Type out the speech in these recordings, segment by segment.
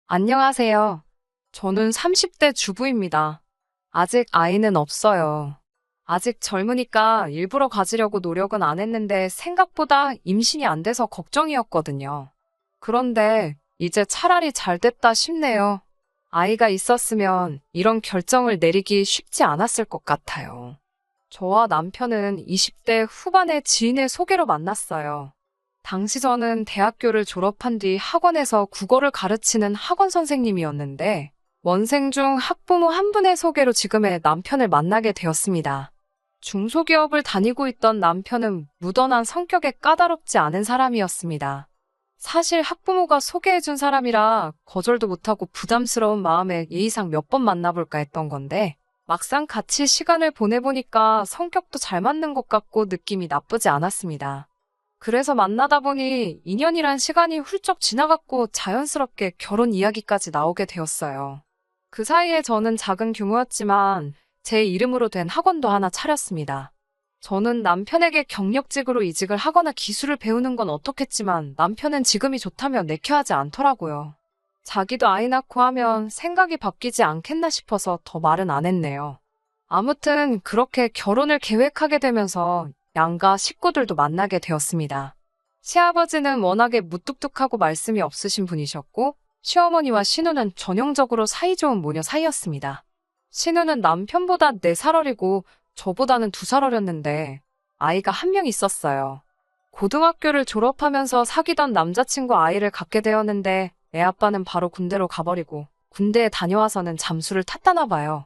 안녕하세요. 저는 30대 주부입니다. 아직 아이는 없어요. 아직 젊으니까 일부러 가지려고 노력은 안 했는데 생각보다 임신이 안 돼서 걱정이었거든요. 그런데 이제 차라리 잘 됐다 싶네요. 아이가 있었으면 이런 결정을 내리기 쉽지 않았을 것 같아요. 저와 남편은 20대 후반의 지인의 소개로 만났어요. 당시 저는 대학교를 졸업한 뒤 학원에서 국어를 가르치는 학원 선생님이었는데, 원생 중 학부모 한 분의 소개로 지금의 남편을 만나게 되었습니다. 중소기업을 다니고 있던 남편은 무던한 성격에 까다롭지 않은 사람이었습니다. 사실 학부모가 소개해준 사람이라 거절도 못하고 부담스러운 마음에 예의상 몇 번 만나볼까 했던 건데, 막상 같이 시간을 보내보니까 성격도 잘 맞는 것 같고 느낌이 나쁘지 않았습니다. 그래서 만나다 보니 2년이란 시간이 훌쩍 지나갔고 자연스럽게 결혼 이야기까지 나오게 되었어요. 그 사이에 저는 작은 규모였지만 제 이름으로 된 학원도 하나 차렸습니다. 저는 남편에게 경력직으로 이직을 하거나 기술을 배우는 건 어떻겠지만 남편은 지금이 좋다며 내켜하지 않더라고요. 자기도 아이 낳고 하면 생각이 바뀌지 않겠나 싶어서 더 말은 안 했네요. 아무튼 그렇게 결혼을 계획하게 되면서 양가 식구들도 만나게 되었습니다. 시아버지는 워낙에 무뚝뚝하고 말씀이 없으신 분이셨고, 시어머니와 신우는 전형적으로 사이좋은 모녀 사이였습니다. 신우는 남편보다 4살 어리고 저보다는 2살 어렸는데 아이가 한 명 있었어요. 고등학교를 졸업하면서 사귀던 남자친구 아이를 갖게 되었는데 애 아빠는 바로 군대로 가버리고 군대에 다녀와서는 잠수를 탔다나 봐요.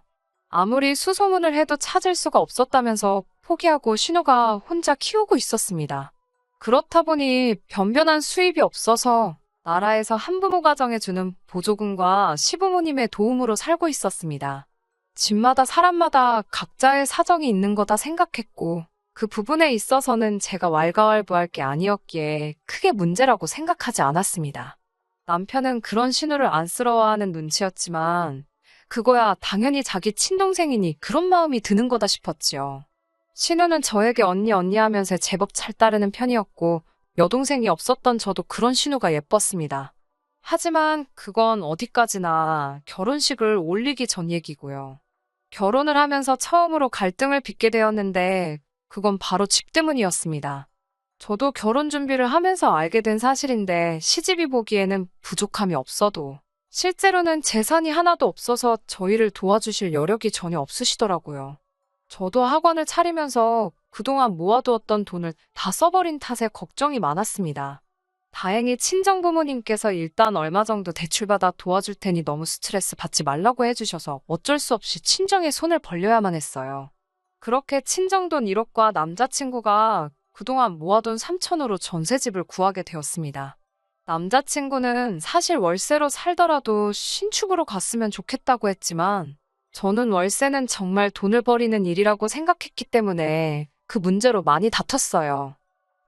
아무리 수소문을 해도 찾을 수가 없었다면서 포기하고 신우가 혼자 키우고 있었습니다. 그렇다 보니 변변한 수입이 없어서 나라에서 한부모 가정에 주는 보조금과 시부모님의 도움으로 살고 있었습니다. 집마다 사람마다 각자의 사정이 있는 거다 생각했고 그 부분에 있어서는 제가 왈가왈부할 게 아니었기에 크게 문제라고 생각하지 않았습니다. 남편은 그런 신우를 안쓰러워하는 눈치였지만 그거야 당연히 자기 친동생이니 그런 마음이 드는 거다 싶었지요. 신우는 저에게 언니 하면서 제법 잘 따르는 편이었고 여동생이 없었던 저도 그런 신우가 예뻤습니다. 하지만 그건 어디까지나 결혼식을 올리기 전 얘기고요. 결혼을 하면서 처음으로 갈등을 빚게 되었는데 그건 바로 집 때문이었습니다. 저도 결혼 준비를 하면서 알게 된 사실인데 시집이 보기에는 부족함이 없어도 실제로는 재산이 하나도 없어서 저희를 도와주실 여력이 전혀 없으시더라고요. 저도 학원을 차리면서 그동안 모아두었던 돈을 다 써버린 탓에 걱정이 많았습니다. 다행히 친정부모님께서 일단 얼마 정도 대출받아 도와줄 테니 너무 스트레스 받지 말라고 해주셔서 어쩔 수 없이 친정에 손을 벌려야만 했어요. 그렇게 친정돈 1억과 남자친구가 그동안 모아둔 3천으로 전셋집을 구하게 되었습니다. 남자친구는 사실 월세로 살더라도 신축으로 갔으면 좋겠다고 했지만 저는 월세는 정말 돈을 버리는 일이라고 생각했기 때문에 그 문제로 많이 다퉜어요.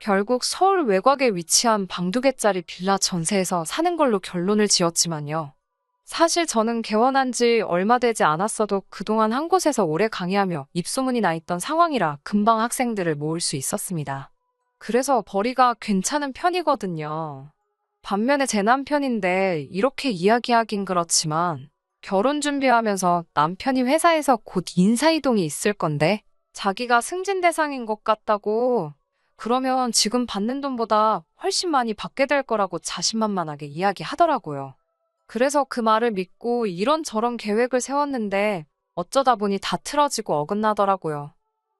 결국 서울 외곽에 위치한 방 2개짜리 빌라 전세에서 사는 걸로 결론을 지었지만요. 사실 저는 개원한 지 얼마 되지 않았어도 그동안 한 곳에서 오래 강의하며 입소문이 나 있던 상황이라 금방 학생들을 모을 수 있었습니다. 그래서 벌이가 괜찮은 편이거든요. 반면에 제 남편인데 이렇게 이야기하긴 그렇지만 결혼 준비하면서 남편이 회사에서 곧 인사이동이 있을 건데 자기가 승진 대상인 것 같다고 그러면 지금 받는 돈보다 훨씬 많이 받게 될 거라고 자신만만하게 이야기하더라고요. 그래서 그 말을 믿고 이런저런 계획을 세웠는데 어쩌다 보니 다 틀어지고 어긋나더라고요.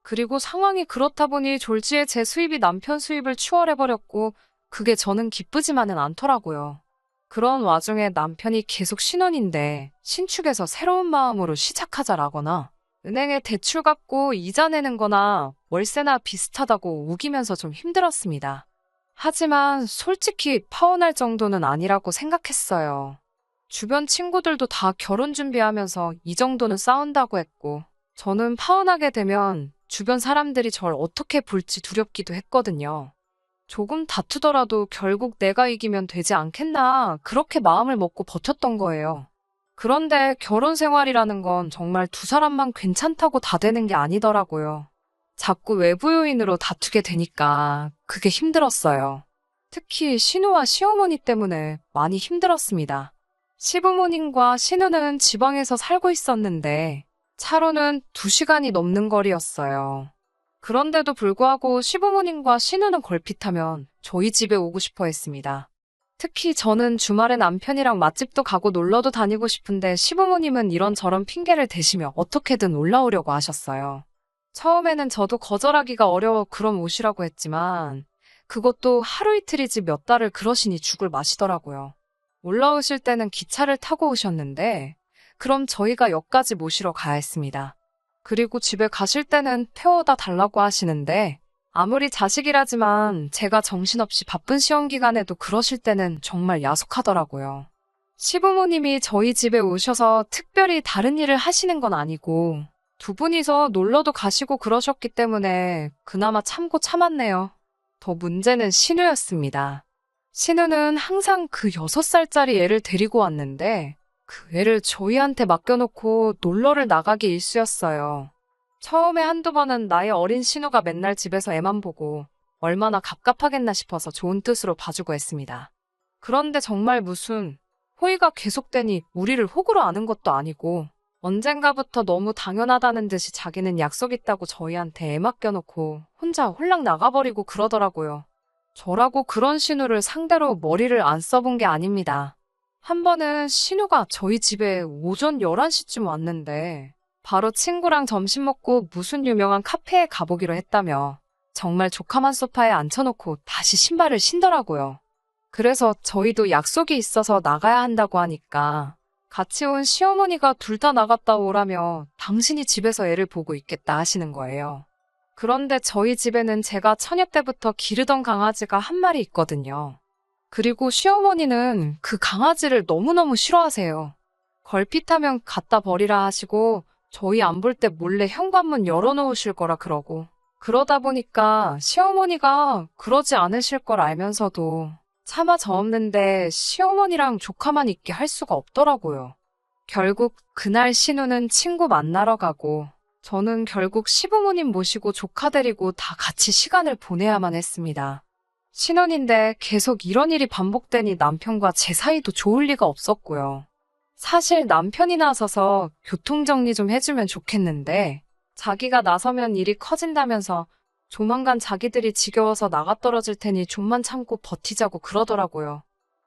그리고 상황이 그렇다 보니 졸지에 제 수입이 남편 수입을 추월해버렸고 그게 저는 기쁘지만은 않더라고요. 그런 와중에 남편이 계속 신혼인데 신축에서 새로운 마음으로 시작하자라거나 은행에 대출 갚고 이자 내는 거나 월세나 비슷하다고 우기면서 좀 힘들었습니다. 하지만 솔직히 파혼할 정도는 아니라고 생각했어요. 주변 친구들도 다 결혼 준비하면서 이 정도는 싸운다고 했고 저는 파혼하게 되면 주변 사람들이 절 어떻게 볼지 두렵기도 했거든요. 조금 다투더라도 결국 내가 이기면 되지 않겠나 그렇게 마음을 먹고 버텼던 거예요. 그런데 결혼 생활이라는 건 정말 두 사람만 괜찮다고 다 되는 게 아니더라고요. 자꾸 외부 요인으로 다투게 되니까 그게 힘들었어요. 특히 신우와 시어머니 때문에 많이 힘들었습니다. 시부모님과 신우는 지방에서 살고 있었는데 차로는 2시간이 넘는 거리였어요. 그런데도 불구하고 시부모님과 신우는 걸핏하면 저희 집에 오고 싶어 했습니다. 특히 저는 주말에 남편이랑 맛집도 가고 놀러도 다니고 싶은데 시부모님은 이런저런 핑계를 대시며 어떻게든 올라오려고 하셨어요. 처음에는 저도 거절하기가 어려워 그럼 오시라고 했지만 그것도 하루 이틀이지 몇 달을 그러시니 죽을 마시더라고요. 올라오실 때는 기차를 타고 오셨는데 그럼 저희가 역까지 모시러 가야 했습니다. 그리고 집에 가실 때는 태워다 달라고 하시는데 아무리 자식이라지만 제가 정신없이 바쁜 시험 기간에도 그러실 때는 정말 야속하더라고요. 시부모님이 저희 집에 오셔서 특별히 다른 일을 하시는 건 아니고 두 분이서 놀러도 가시고 그러셨기 때문에 그나마 참고 참았네요. 더 문제는 신우였습니다. 신우는 항상 그 6살짜리 애를 데리고 왔는데 그 애를 저희한테 맡겨놓고 놀러를 나가기 일쑤였어요. 처음에 한두 번은 나의 어린 신우가 맨날 집에서 애만 보고 얼마나 갑갑하겠나 싶어서 좋은 뜻으로 봐주고 했습니다. 그런데 정말 무슨 호의가 계속되니 우리를 호구로 아는 것도 아니고 언젠가부터 너무 당연하다는 듯이 자기는 약속 있다고 저희한테 애 맡겨놓고 혼자 홀랑 나가버리고 그러더라고요. 저라고 그런 신우를 상대로 머리를 안 써본 게 아닙니다. 한 번은 신우가 저희 집에 오전 11시쯤 왔는데 바로 친구랑 점심 먹고 무슨 유명한 카페에 가보기로 했다며 정말 조카만 소파에 앉혀놓고 다시 신발을 신더라고요. 그래서 저희도 약속이 있어서 나가야 한다고 하니까 같이 온 시어머니가 둘 다 나갔다 오라며 당신이 집에서 애를 보고 있겠다 하시는 거예요. 그런데 저희 집에는 제가 처녀 때부터 기르던 강아지가 한 마리 있거든요. 그리고 시어머니는 그 강아지를 너무너무 싫어하세요. 걸핏하면 갖다 버리라 하시고 저희 안 볼 때 몰래 현관문 열어놓으실 거라 그러고 그러다 보니까 시어머니가 그러지 않으실 걸 알면서도 차마 저 없는데 시어머니랑 조카만 있게 할 수가 없더라고요. 결국 그날 신우는 친구 만나러 가고 저는 결국 시부모님 모시고 조카 데리고 다 같이 시간을 보내야만 했습니다. 신혼인데 계속 이런 일이 반복되니 남편과 제 사이도 좋을 리가 없었고요. 사실 남편이 나서서 교통정리 좀 해주면 좋겠는데 자기가 나서면 일이 커진다면서 조만간 자기들이 지겨워서 나가 떨어질 테니 좀만 참고 버티자고 그러더라고요.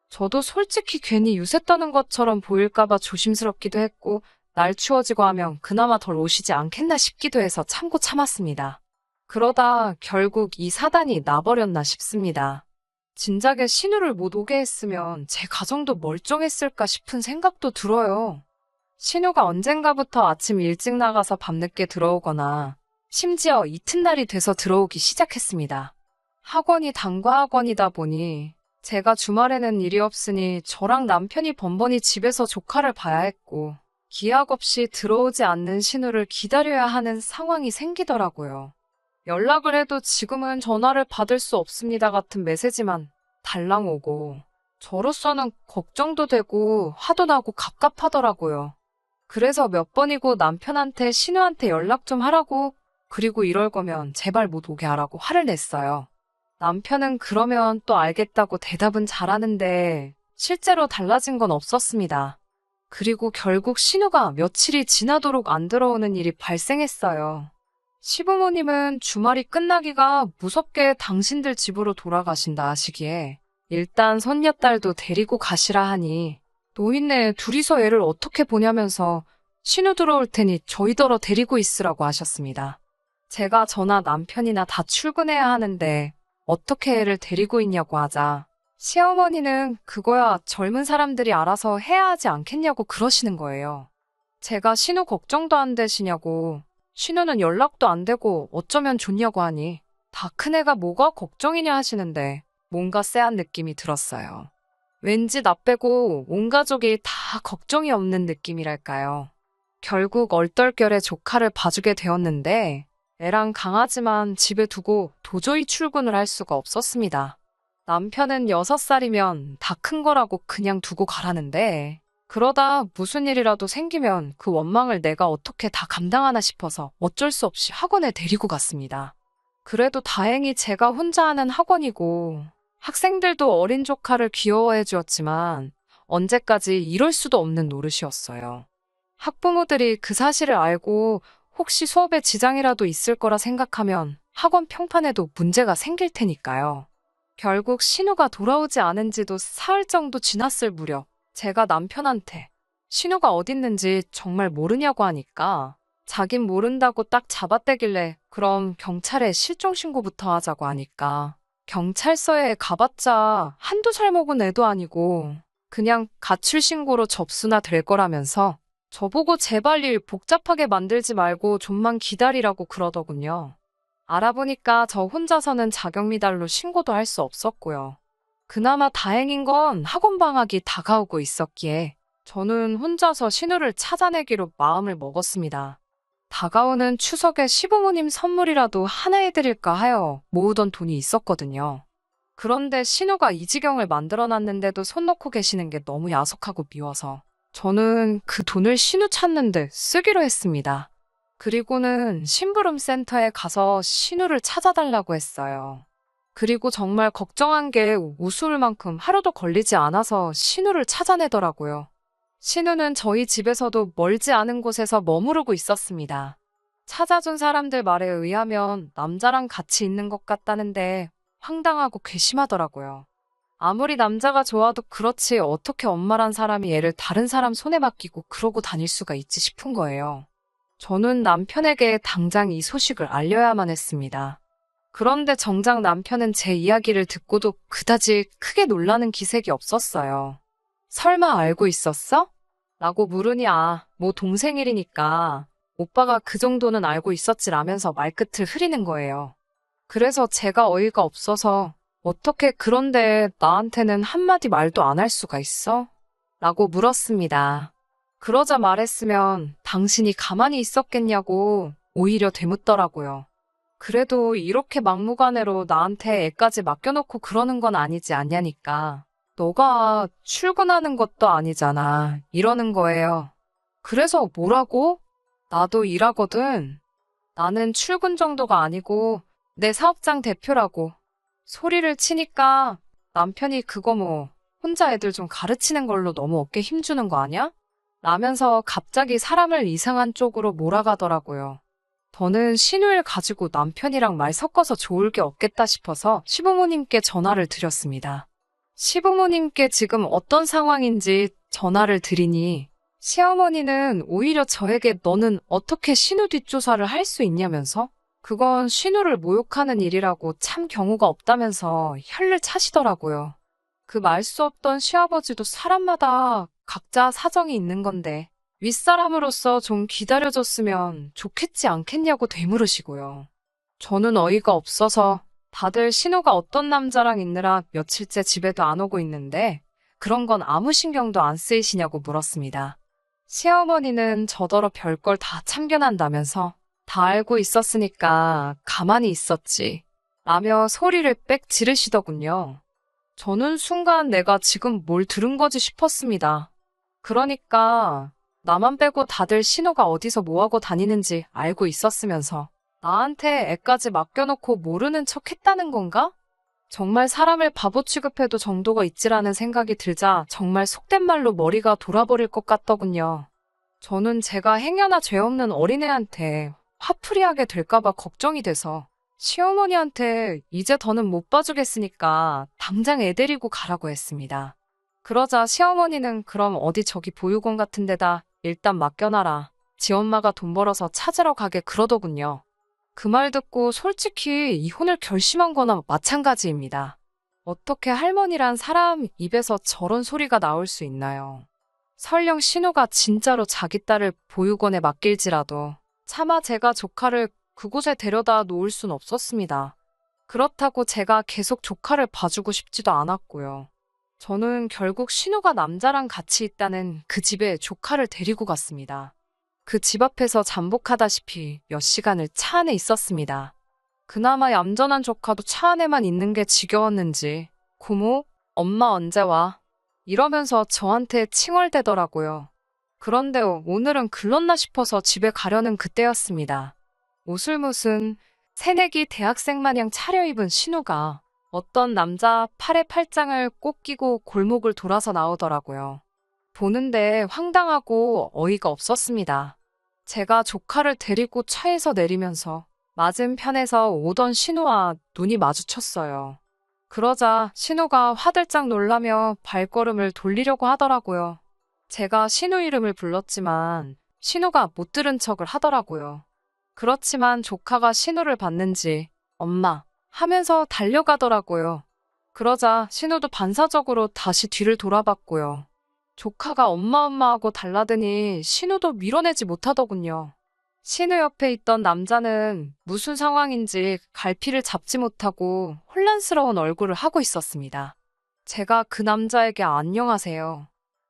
저도 솔직히 괜히 유세 떠는 것처럼 보일까봐 조심스럽기도 했고 날 추워지고 하면 그나마 덜 오시지 않겠나 싶기도 해서 참고 참았습니다. 그러다 결국 이 사단이 나버렸나 싶습니다. 진작에 신우를 못 오게 했으면 제 가정도 멀쩡했을까 싶은 생각도 들어요. 신우가 언젠가부터 아침 일찍 나가서 밤늦게 들어오거나 심지어 이튿날이 돼서 들어오기 시작했습니다. 학원이 단과 학원이다 보니 제가 주말에는 일이 없으니 저랑 남편이 번번이 집에서 조카를 봐야 했고 기약 없이 들어오지 않는 신우를 기다려야 하는 상황이 생기더라고요. 연락을 해도 지금은 전화를 받을 수 없습니다 같은 메시지만 달랑 오고 저로서는 걱정도 되고 화도 나고 갑갑하더라고요. 그래서 몇 번이고 남편한테 신우한테 연락 좀 하라고 그리고 이럴 거면 제발 못 오게 하라고 화를 냈어요. 남편은 그러면 또 알겠다고 대답은 잘하는데 실제로 달라진 건 없었습니다. 그리고 결국 신우가 며칠이 지나도록 안 들어오는 일이 발생했어요. 시부모님은 주말이 끝나기가 무섭게 당신들 집으로 돌아가신다 하시기에 일단 손녀딸도 데리고 가시라 하니 노인네 둘이서 애를 어떻게 보냐면서 신우 들어올 테니 저희더러 데리고 있으라고 하셨습니다. 제가 저나 남편이나 다 출근해야 하는데 어떻게 애를 데리고 있냐고 하자 시어머니는 그거야 젊은 사람들이 알아서 해야 하지 않겠냐고 그러시는 거예요. 제가 신우 걱정도 안 되시냐고 신우는 연락도 안 되고 어쩌면 좋냐고 하니 다 큰애가 뭐가 걱정이냐 하시는데 뭔가 쎄한 느낌이 들었어요. 왠지 나 빼고 온 가족이 다 걱정이 없는 느낌이랄까요. 결국 얼떨결에 조카를 봐주게 되었는데 애랑 강아지만 집에 두고 도저히 출근을 할 수가 없었습니다. 남편은 6살이면 다 큰 거라고 그냥 두고 가라는데 그러다 무슨 일이라도 생기면 그 원망을 내가 어떻게 다 감당하나 싶어서 어쩔 수 없이 학원에 데리고 갔습니다. 그래도 다행히 제가 혼자 하는 학원이고 학생들도 어린 조카를 귀여워해 주었지만 언제까지 이럴 수도 없는 노릇이었어요. 학부모들이 그 사실을 알고 혹시 수업에 지장이라도 있을 거라 생각하면 학원 평판에도 문제가 생길 테니까요. 결국 신우가 돌아오지 않은 지도 사흘 정도 지났을 무렵 제가 남편한테 신우가 어딨는지 정말 모르냐고 하니까 자긴 모른다고 딱 잡아떼길래 그럼 경찰에 실종신고부터 하자고 하니까 경찰서에 가봤자 한두 살 먹은 애도 아니고 그냥 가출신고로 접수나 될 거라면서 저보고 제발 일 복잡하게 만들지 말고 좀만 기다리라고 그러더군요. 알아보니까 저 혼자서는 자격미달로 신고도 할 수 없었고요. 그나마 다행인 건 학원 방학이 다가오고 있었기에 저는 혼자서 신우를 찾아내기로 마음을 먹었습니다. 다가오는 추석에 시부모님 선물이라도 하나 해드릴까 하여 모으던 돈이 있었거든요. 그런데 신우가 이 지경을 만들어놨는데도 손 놓고 계시는 게 너무 야속하고 미워서 저는 그 돈을 신우 찾는데 쓰기로 했습니다. 그리고는 심부름 센터에 가서 신우를 찾아달라고 했어요. 그리고 정말 걱정한 게 우스울 만큼 하루도 걸리지 않아서 신우를 찾아내더라고요. 신우는 저희 집에서도 멀지 않은 곳에서 머무르고 있었습니다. 찾아준 사람들 말에 의하면 남자랑 같이 있는 것 같다는데 황당하고 괘씸하더라고요. 아무리 남자가 좋아도 그렇지 어떻게 엄마란 사람이 애를 다른 사람 손에 맡기고 그러고 다닐 수가 있지 싶은 거예요. 저는 남편에게 당장 이 소식을 알려야만 했습니다. 그런데 정작 남편은 제 이야기를 듣고도 그다지 크게 놀라는 기색이 없었어요. 설마 알고 있었어? 라고 물으니 뭐 동생 일이니까 오빠가 그 정도는 알고 있었지라면서 말끝을 흐리는 거예요. 그래서 제가 어이가 없어서 어떻게 그런데 나한테는 한마디 말도 안 할 수가 있어? 라고 물었습니다. 그러자 말했으면 당신이 가만히 있었겠냐고 오히려 되묻더라고요. 그래도 이렇게 막무가내로 나한테 애까지 맡겨놓고 그러는 건 아니지 않냐니까. 너가 출근하는 것도 아니잖아. 이러는 거예요. 그래서 뭐라고? 나도 일하거든. 나는 출근 정도가 아니고 내 사업장 대표라고. 소리를 치니까 남편이 그거 혼자 애들 좀 가르치는 걸로 너무 어깨 힘주는 거 아니야? 라면서 갑자기 사람을 이상한 쪽으로 몰아가더라고요. 저는 신우를 가지고 남편이랑 말 섞어서 좋을 게 없겠다 싶어서 시부모님께 전화를 드렸습니다. 시부모님께 지금 어떤 상황인지 전화를 드리니 시어머니는 오히려 저에게 너는 어떻게 신우 뒷조사를 할 수 있냐면서 그건 신우를 모욕하는 일이라고 참 경우가 없다면서 혀를 차시더라고요. 그 말 수 없던 시아버지도 사람마다 각자 사정이 있는 건데 윗사람으로서 좀 기다려줬으면 좋겠지 않겠냐고 되물으시고요. 저는 어이가 없어서 다들 신우가 어떤 남자랑 있느라 며칠째 집에도 안 오고 있는데 그런 건 아무 신경도 안 쓰이시냐고 물었습니다. 시어머니는 저더러 별걸 다 참견한다면서 다 알고 있었으니까 가만히 있었지 라며 소리를 빽 지르시더군요. 저는 순간 내가 지금 뭘 들은 거지 싶었습니다. 그러니까 나만 빼고 다들 신우가 어디서 뭐하고 다니는지 알고 있었으면서 나한테 애까지 맡겨놓고 모르는 척 했다는 건가? 정말 사람을 바보 취급해도 정도가 있지라는 생각이 들자 정말 속된 말로 머리가 돌아버릴 것 같더군요. 저는 제가 행여나 죄 없는 어린애한테 화풀이하게 될까봐 걱정이 돼서 시어머니한테 이제 더는 못 봐주겠으니까 당장 애 데리고 가라고 했습니다. 그러자 시어머니는 그럼 어디 저기 보육원 같은 데다 일단 맡겨놔라. 지 엄마가 돈 벌어서 찾으러 가게 그러더군요. 그 말 듣고 솔직히 이혼을 결심한 거나 마찬가지입니다. 어떻게 할머니란 사람 입에서 저런 소리가 나올 수 있나요? 설령 신우가 진짜로 자기 딸을 보육원에 맡길지라도 차마 제가 조카를 그곳에 데려다 놓을 순 없었습니다. 그렇다고 제가 계속 조카를 봐주고 싶지도 않았고요. 저는 결국 신우가 남자랑 같이 있다는 그 집에 조카를 데리고 갔습니다. 그 집 앞에서 잠복하다시피 몇 시간을 차 안에 있었습니다. 그나마 얌전한 조카도 차 안에만 있는 게 지겨웠는지 고모, 엄마 언제 와? 이러면서 저한테 칭얼대더라고요. 그런데 오늘은 글렀나 싶어서 집에 가려는 그때였습니다. 옷을 무슨 새내기 대학생 마냥 차려입은 신우가 어떤 남자 팔에 팔짱을 꼭 끼고 골목을 돌아서 나오더라고요. 보는데 황당하고 어이가 없었습니다. 제가 조카를 데리고 차에서 내리면서 맞은편에서 오던 신우와 눈이 마주쳤어요. 그러자 신우가 화들짝 놀라며 발걸음을 돌리려고 하더라고요. 제가 신우 이름을 불렀지만 신우가 못 들은 척을 하더라고요. 그렇지만 조카가 신우를 봤는지 엄마 하면서 달려가더라고요. 그러자 신우도 반사적으로 다시 뒤를 돌아봤고요. 조카가 엄마 하고 달라드니 신우도 밀어내지 못하더군요. 신우 옆에 있던 남자는 무슨 상황인지 갈피를 잡지 못하고 혼란스러운 얼굴을 하고 있었습니다. 제가 그 남자에게 안녕하세요.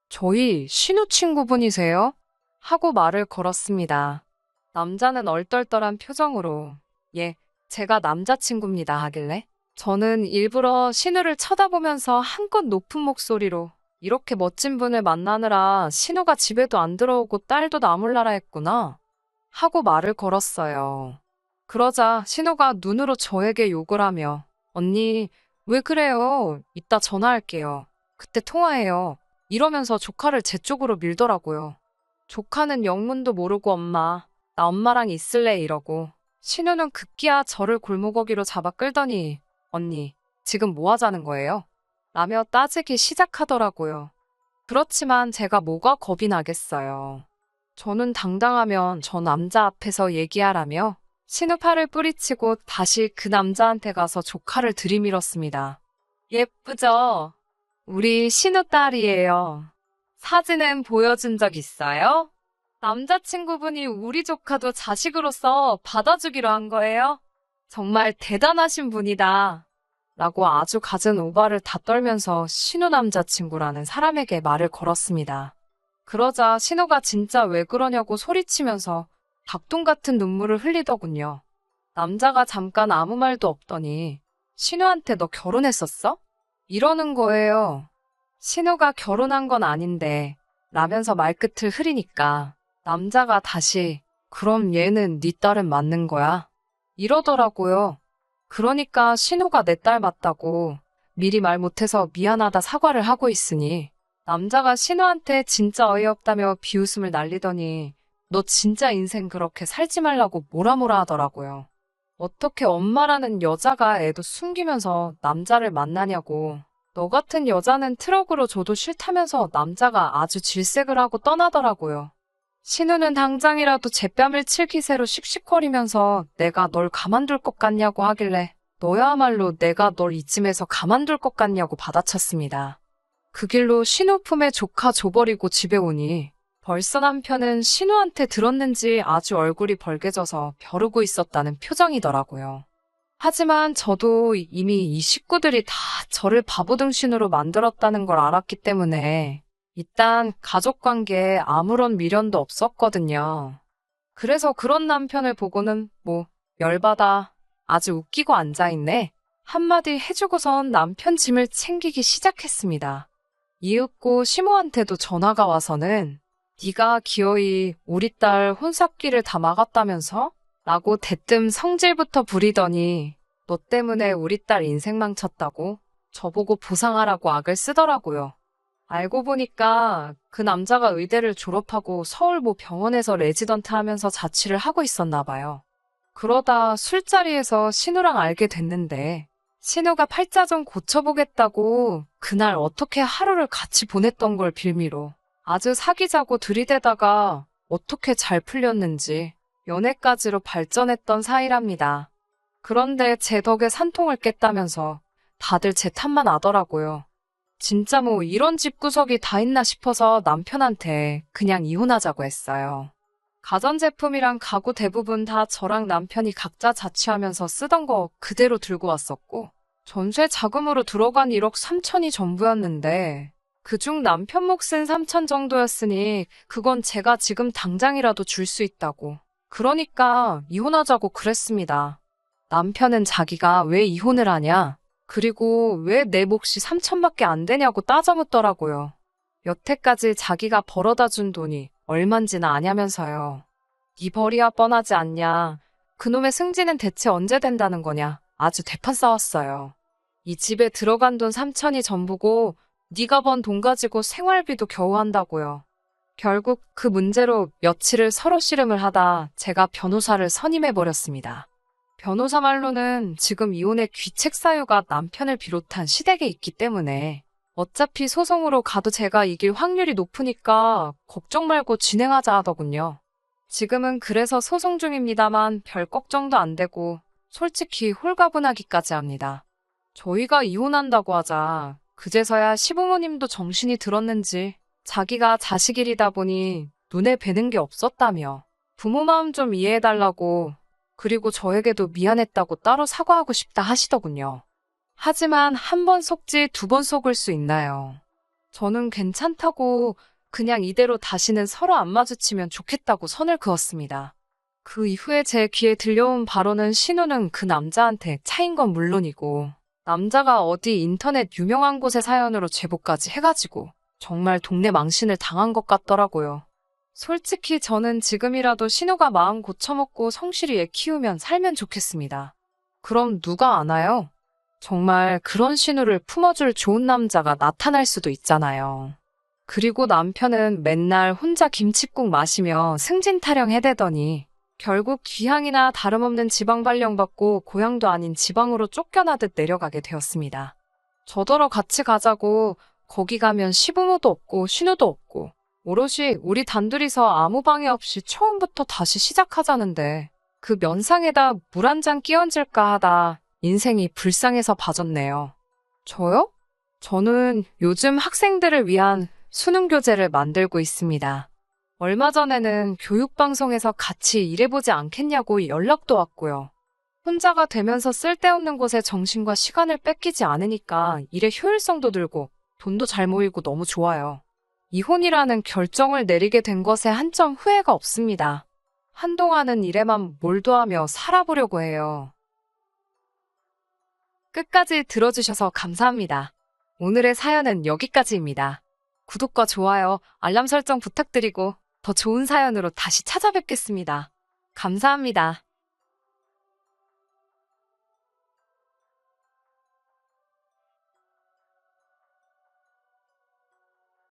저희 신우 친구분이세요? 하고 말을 걸었습니다. 남자는 얼떨떨한 표정으로 예, 제가 남자친구입니다 하길래 저는 일부러 신우를 쳐다보면서 한껏 높은 목소리로 이렇게 멋진 분을 만나느라 신우가 집에도 안 들어오고 딸도 나몰라라 했구나 하고 말을 걸었어요. 그러자 신우가 눈으로 저에게 욕을 하며 언니 왜 그래요? 이따 전화할게요. 그때 통화해요. 이러면서 조카를 제 쪽으로 밀더라고요. 조카는 영문도 모르고 엄마 나 엄마랑 있을래 이러고 신우는 급기야 저를 골목어기로 잡아 끌더니 언니 지금 뭐 하자는 거예요? 라며 따지기 시작하더라고요. 그렇지만 제가 뭐가 겁이 나겠어요. 저는 당당하면 저 남자 앞에서 얘기하라며 신우 팔을 뿌리치고 다시 그 남자한테 가서 조카를 들이밀었습니다. 예쁘죠? 우리 신우 딸이에요. 사진은 보여준 적 있어요? 남자친구분이 우리 조카도 자식으로서 받아주기로 한 거예요? 정말 대단하신 분이다. 라고 아주 갖은 오바를 다 떨면서 신우 남자친구라는 사람에게 말을 걸었습니다. 그러자 신우가 진짜 왜 그러냐고 소리치면서 닭똥 같은 눈물을 흘리더군요. 남자가 잠깐 아무 말도 없더니 신우한테 너 결혼했었어? 이러는 거예요. 신우가 결혼한 건 아닌데 라면서 말끝을 흐리니까 남자가 다시 그럼 얘는 네 딸은 맞는 거야? 이러더라고요. 그러니까 신우가 내 딸 맞다고 미리 말 못해서 미안하다 사과를 하고 있으니 남자가 신우한테 진짜 어이없다며 비웃음을 날리더니 너 진짜 인생 그렇게 살지 말라고 뭐라 하더라고요. 어떻게 엄마라는 여자가 애도 숨기면서 남자를 만나냐고. 너 같은 여자는 트럭으로 줘도 싫다면서 남자가 아주 질색을 하고 떠나더라고요. 신우는 당장이라도 제 뺨을 칠 기세로 씩씩거리면서 내가 널 가만둘 것 같냐고 하길래 너야말로 내가 널 이쯤에서 가만둘 것 같냐고 받아쳤습니다. 그 길로 신우 품에 조카 줘버리고 집에 오니 벌써 남편은 신우한테 들었는지 아주 얼굴이 벌개져서 벼르고 있었다는 표정이더라고요. 하지만 저도 이미 이 식구들이 다 저를 바보등신으로 만들었다는 걸 알았기 때문에 일단 가족관계에 아무런 미련도 없었거든요. 그래서 그런 남편을 보고는 뭐 열받아 아주 웃기고 앉아있네 한마디 해주고선 남편 짐을 챙기기 시작했습니다. 이윽고 시모한테도 전화가 와서는 네가 기어이 우리 딸 혼삭기를 다 막았다면서? 라고 대뜸 성질부터 부리더니 너 때문에 우리 딸 인생 망쳤다고 저보고 보상하라고 악을 쓰더라고요. 알고 보니까 그 남자가 의대를 졸업하고 서울 모 병원에서 레지던트 하면서 자취를 하고 있었나 봐요. 그러다 술자리에서 신우랑 알게 됐는데 신우가 팔자 좀 고쳐보겠다고 그날 어떻게 하루를 같이 보냈던 걸 빌미로 아주 사귀자고 들이대다가 어떻게 잘 풀렸는지 연애까지로 발전했던 사이랍니다. 그런데 제 덕에 산통을 깼다면서 다들 제 탓만 하더라고요. 진짜 뭐 이런 집구석이 다 있나 싶어서 남편한테 그냥 이혼하자고 했어요. 가전제품이랑 가구 대부분 다 저랑 남편이 각자 자취하면서 쓰던 거 그대로 들고 왔었고 전세 자금으로 들어간 1억 3천이 전부였는데 그중 남편 몫은 3천 정도였으니 그건 제가 지금 당장이라도 줄 수 있다고. 그러니까 이혼하자고 그랬습니다. 남편은 자기가 왜 이혼을 하냐? 그리고 왜 내 몫이 3천밖에 안 되냐고 따져묻더라고요. 여태까지 자기가 벌어다 준 돈이 얼만지나 아냐면서요. 네 벌이야 뻔하지 않냐. 그놈의 승진은 대체 언제 된다는 거냐. 아주 대판 싸웠어요. 이 집에 들어간 돈 3천이 전부고 네가 번 돈 가지고 생활비도 겨우 한다고요. 결국 그 문제로 며칠을 서로 씨름을 하다 제가 변호사를 선임해버렸습니다. 변호사 말로는 지금 이혼의 귀책 사유가 남편을 비롯한 시댁에 있기 때문에 어차피 소송으로 가도 제가 이길 확률이 높으니까 걱정 말고 진행하자 하더군요. 지금은 그래서 소송 중입니다만 별 걱정도 안 되고 솔직히 홀가분하기까지 합니다. 저희가 이혼한다고 하자 그제서야 시부모님도 정신이 들었는지 자기가 자식 일이다 보니 눈에 뵈는 게 없었다며 부모 마음 좀 이해해달라고 그리고 저에게도 미안했다고 따로 사과하고 싶다 하시더군요. 하지만 한 번 속지 두 번 속을 수 있나요? 저는 괜찮다고 그냥 이대로 다시는 서로 안 마주치면 좋겠다고 선을 그었습니다. 그 이후에 제 귀에 들려온 바로는 신우는 그 남자한테 차인 건 물론이고 남자가 어디 인터넷 유명한 곳의 사연으로 제보까지 해가지고 정말 동네 망신을 당한 것 같더라고요. 솔직히 저는 지금이라도 신우가 마음 고쳐먹고 성실히 애 키우면 살면 좋겠습니다. 그럼 누가 아나요? 정말 그런 신우를 품어줄 좋은 남자가 나타날 수도 있잖아요. 그리고 남편은 맨날 혼자 김칫국 마시며 승진 타령 해대더니 결국 귀향이나 다름없는 지방 발령받고 고향도 아닌 지방으로 쫓겨나듯 내려가게 되었습니다. 저더러 같이 가자고 거기 가면 시부모도 없고 신우도 없고 오롯이 우리 단둘이서 아무 방해 없이 처음부터 다시 시작하자는데 그 면상에다 물 한 잔 끼얹을까 하다 인생이 불쌍해서 봐줬네요. 저요? 저는 요즘 학생들을 위한 수능 교재를 만들고 있습니다. 얼마 전에는 교육방송에서 같이 일해보지 않겠냐고 연락도 왔고요. 혼자가 되면서 쓸데없는 곳에 정신과 시간을 뺏기지 않으니까 일의 효율성도 늘고 돈도 잘 모이고 너무 좋아요. 이혼이라는 결정을 내리게 된 것에 한 점 후회가 없습니다. 한동안은 일에만 몰두하며 살아보려고 해요. 끝까지 들어주셔서 감사합니다. 오늘의 사연은 여기까지입니다. 구독과 좋아요, 알람 설정 부탁드리고 더 좋은 사연으로 다시 찾아뵙겠습니다. 감사합니다.